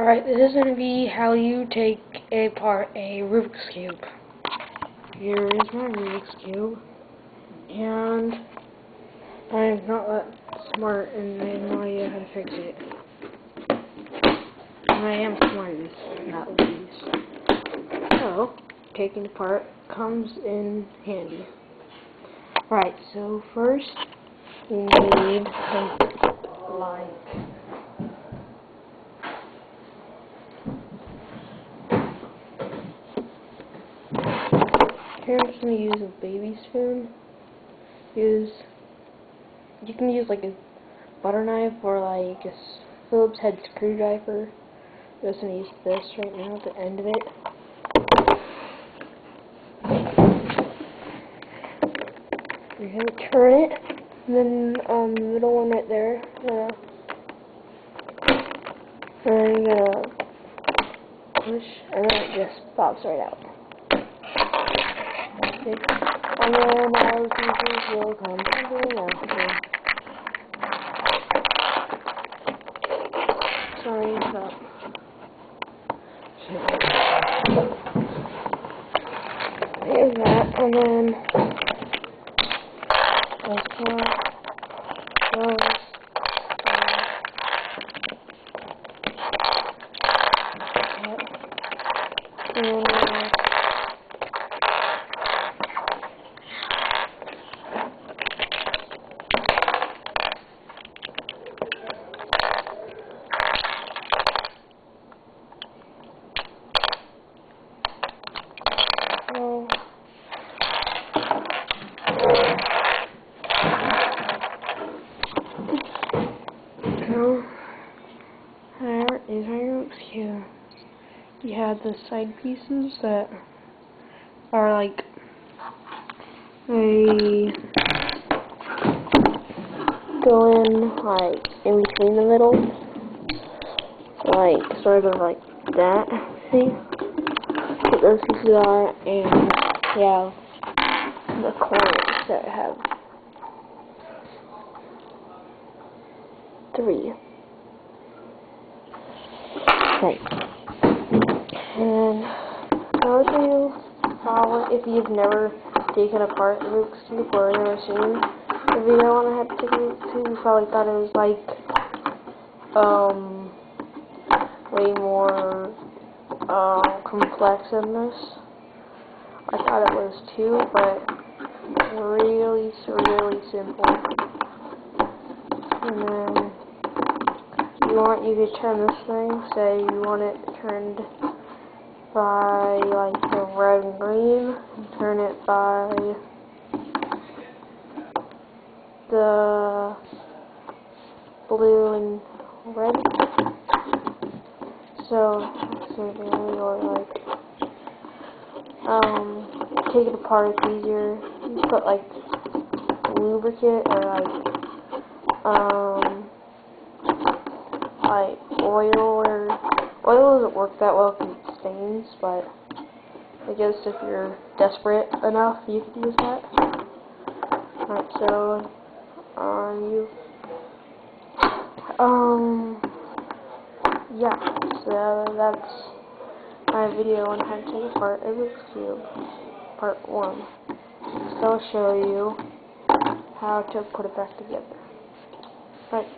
Alright, this is going to be how you take apart a Rubik's Cube. Here is my Rubik's Cube, and I'm not that smart and I have no idea how to fix it. And I am smart at least. So, taking it apart comes in handy. Alright, so first we need like here I'm just going to use a baby spoon. You can use like a butter knife or like a Phillips head screwdriver. I'm just going to use this right now at the end of it. You're going to turn it, and then the middle one right there, and then you're going to push, and then it just pops right out. Okay. And then our pieces will come in after. Sorry about there's that, and then this one goes there is my Rubik's Cube. You have the side pieces that are like they go in like in between the middle, like sort of like that. See what those pieces are, and yeah, the corners that have 3. Okay. And I'll show you how, if you've never taken apart the Rubik's Cube or never seen the video on how to take a Rubik's Cube, you probably thought it was like way more complex than this. I thought it was too, but really simple. And then you could turn this thing, say you want it turned by like the red and green, and turn it by the blue and red. So or like take it apart, it's easier. You put like lubricant or like oil doesn't work that well because it stains, but I guess if you're desperate enough, you could use that. Alright, so yeah, so that's my video on how to take apart a Rubik's Cube, part 1. So I'll show you how to put it back together. Right.